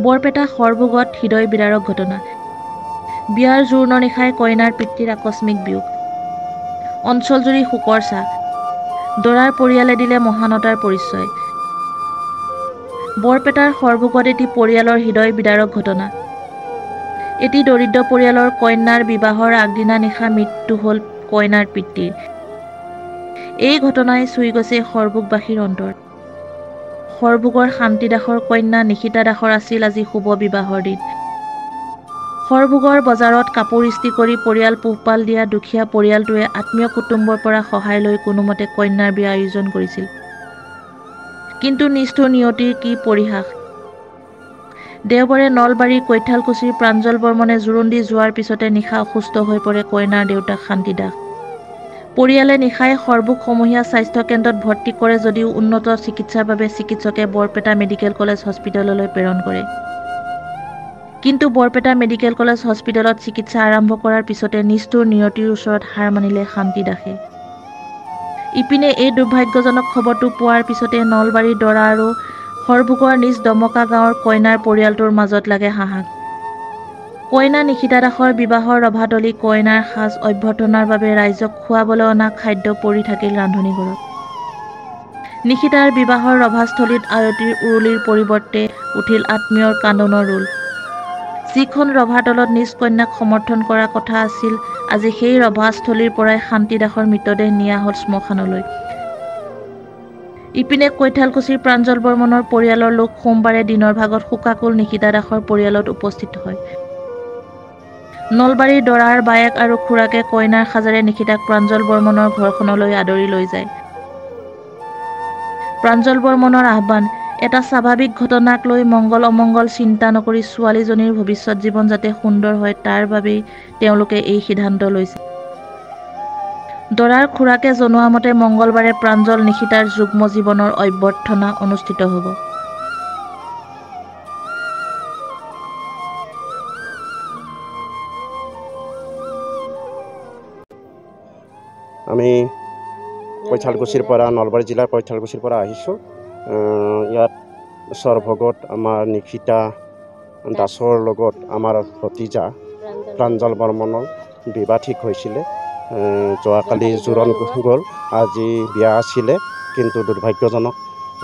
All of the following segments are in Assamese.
বৰপেটা সৰভোগত হৃদয় বিদাৰক ঘটনা। বিয়াৰ জোৰোণৰ নিশাই কইনাৰ পিতৃৰ আকস্মিক বিয়োগ। অঞ্চলজুৰি শোকৰ ছাঁ। দৰাৰ পৰিয়ালে দিলে মহানতাৰ পৰিচয়। বৰপেটাৰ সৰভোগত এটি পৰিয়ালৰ হৃদয় বিদাৰক ঘটনা। এটি দৰিদ্ৰ পৰিয়ালৰ কন্যাৰ বিবাহৰ আগদিনা নিশা মৃত্যু হ'ল কইনাৰ পিতৃৰ। এই ঘটনাই চুই গৈছে সৰভোগবাসীৰ অন্তৰ। সৰভোগৰ শান্তিদাসৰ কন্যা নিশিতা দাসৰ আছিল আজি শুভ বিবাহৰ দিন। সৰভোগৰ বজাৰত কাপোৰ ইস্ত্ৰি কৰি পৰিয়াল পোহপাল দিয়া দুখীয়া পৰিয়ালটোৱে আত্মীয় কুটুম্বৰ পৰা সহায় লৈ কোনোমতে কন্যাৰ বিয়া আয়োজন কৰিছিল। কিন্তু নিষ্ঠুৰ নিয়তিৰ কি পৰিহাস। দেওবাৰে নলবাৰীৰ কৈঠালকুছিৰ প্ৰাঞ্জল বৰ্মনে জোৰোণ দি যোৱাৰ পিছতে নিশা অসুস্থ হৈ পৰে কইনাৰ দেউতাক শান্তি দাস। পৰিয়ালে নিশাই সৰভোগ সমূহীয়া স্বাস্থ্য কেন্দ্ৰত ভৰ্তি কৰে যদিও উন্নত চিকিৎসাৰ বাবে চিকিৎসকে বৰপেটা মেডিকেল কলেজ হস্পিটেললৈ প্ৰেৰণ কৰে। কিন্তু বৰপেটা মেডিকেল কলেজ হস্পিটেলত চিকিৎসা আৰম্ভ কৰাৰ পিছতে নিষ্ঠুৰ নিয়তিৰ ওচৰত হাৰ মানিলে শান্তি দাসে। ইপিনে এই দুৰ্ভাগ্যজনক খবৰটো পোৱাৰ পিছতে নলবাৰীৰ দৰা আৰু সৰভোগৰ নিজ দমকা গাঁৱৰ কইনাৰ পৰিয়ালটোৰ মাজত লাগে হাহাক। কইনা নিশিতা দাসৰ বিবাহৰ ৰভাতলি কইনাৰ সাজ অভ্যৰ্থনাৰ বাবে ৰাইজক খুৱাবলৈ অনা খাদ্য পৰি থাকিল ৰান্ধনীঘৰত। নিশিতাৰ বিবাহৰ ৰভাস্থলীত আয়তীৰ উৰুলিৰ পৰিৱৰ্তে উঠিল আত্মীয়ৰ কান্দোনৰ ৰোল। যিখন ৰভাতলত নিজ কন্যাক সমৰ্থন কৰা কথা আছিল, আজি সেই ৰভাস্থলীৰ পৰাই শান্তি দাসৰ মৃতদেহ নিয়া হ'ল শ্মশানলৈ। ইপিনে কৈঠালকুছিৰ প্ৰাঞ্জল বৰ্মনৰ পৰিয়ালৰ লোক সোমবাৰে দিনৰ ভাগত শোকাকুল নিশিতা দাসৰ পৰিয়ালত উপস্থিত হয়। নলবাৰীৰ দৰাৰ বায়েক আৰু খুৰাকে কইনাৰ সাজেৰে নিশিতাক প্ৰাঞ্জল বৰ্মনৰ ঘৰখনলৈ আদৰি লৈ যায়। প্ৰাঞ্জল বৰ্মনৰ আহ্বান, এটা স্বাভাৱিক ঘটনাক লৈ মংগল অমংগল চিন্তা নকৰি ছোৱালীজনীৰ ভৱিষ্যত জীৱন যাতে সুন্দৰ হয় তাৰ বাবেই তেওঁলোকে এই সিদ্ধান্ত লৈছে। দৰাৰ খুৰাকে জনোৱা মতে মঙ্গলবাৰে প্ৰাঞ্জল নিশিতাৰ যুগ্ম জীৱনৰ অভ্যৰ্থনা অনুষ্ঠিত হ'ব। আমি কৈঠালকুছিৰ পৰা নলবাৰী জিলাৰ কৈঠালকুছিৰ পৰা আহিছোঁ। ইয়াত সৰভোগত আমাৰ নিশিতা দাসৰ লগত আমাৰ ভতিজা প্ৰাঞ্জল বৰ্মনৰ বিবাহ ঠিক হৈছিলে। যোৱাকালি জোৰোণ গ'ল, আজি বিয়া আছিলে। কিন্তু দুৰ্ভাগ্যজনক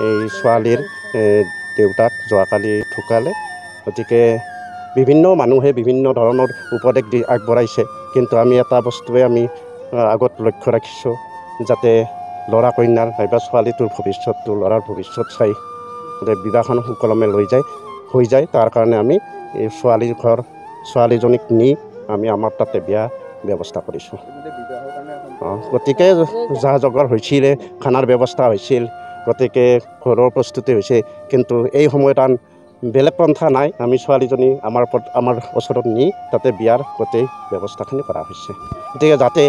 এই ছোৱালীৰ দেউতাক যোৱাকালি ঢুকালে। গতিকে বিভিন্ন মানুহে বিভিন্ন ধৰণৰ উপদেশ আগবঢ়াইছে, কিন্তু আমি এটা বস্তুৱে আমি আগত লক্ষ্য ৰাখিছোঁ, যাতে ল'ৰা কইনাৰ নাইবা ছোৱালীটোৰ ভৱিষ্যতটো ল'ৰাৰ ভৱিষ্যত চাই বিবাহখন সুকলমে হৈ যায়। তাৰ কাৰণে আমি এই ছোৱালীজনীক নি আমি আমাৰ তাতে বিয়া ব্যৱস্থা কৰিছোঁ। গতিকে যা যোগাৰ হৈছিলে, খানাৰ ব্যৱস্থা হৈছিল, গতিকে ঘৰৰ প্ৰস্তুতি হৈছে। কিন্তু এই সময়ত আন বেলেগ পন্থা নাই। আমি ছোৱালীজনী আমাৰ ওচৰত নি তাতে বিয়াৰ গোটেই ব্যৱস্থাখিনি কৰা হৈছে। গতিকে যাতে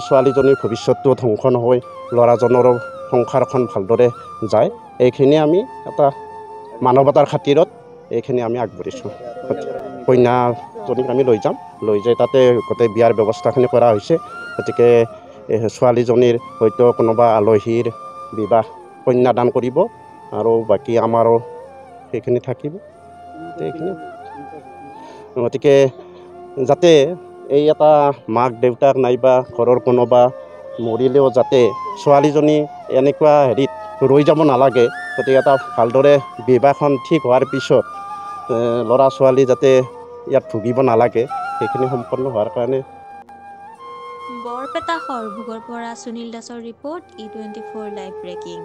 ছোৱালীজনীৰ ভৱিষ্যতটো ধ্বংস নহয়, ল'ৰাজনৰো সংসাৰখন ভালদৰে যায়, এইখিনি আমি এটা মানৱতাৰ খাতিৰত এইখিনি আমি আগবাঢ়িছোঁ। কইনাজনীক আমি লৈ যাই তাতে গোটেই বিয়াৰ ব্যৱস্থাখিনি কৰা হৈছে। গতিকে ছোৱালীজনীৰ হয়তো কোনোবা আলহীৰ বিবাহ কন্যাদান কৰিব আৰু বাকী আমাৰো সেইখিনি থাকিব। এইখিনি গতিকে যাতে এই এটা মাক দেউতাক নাইবা ঘৰৰ কোনোবা মৰিলেও যাতে ছোৱালীজনী এনেকুৱা হেৰিত ৰৈ যাব নালাগে। গতিকে এটা ভালদৰে বিবাহখন ঠিক হোৱাৰ পিছত ল'ৰা ছোৱালী যাতে ইয়াত ভুগিব নালাগে, সেইখিনি সম্পন্ন হোৱাৰ কাৰণে। বৰপেটা সৰভোগৰ পৰা সুনীল দাসৰ ৰিপৰ্ট, E24 লাইভ ব্ৰেকিং।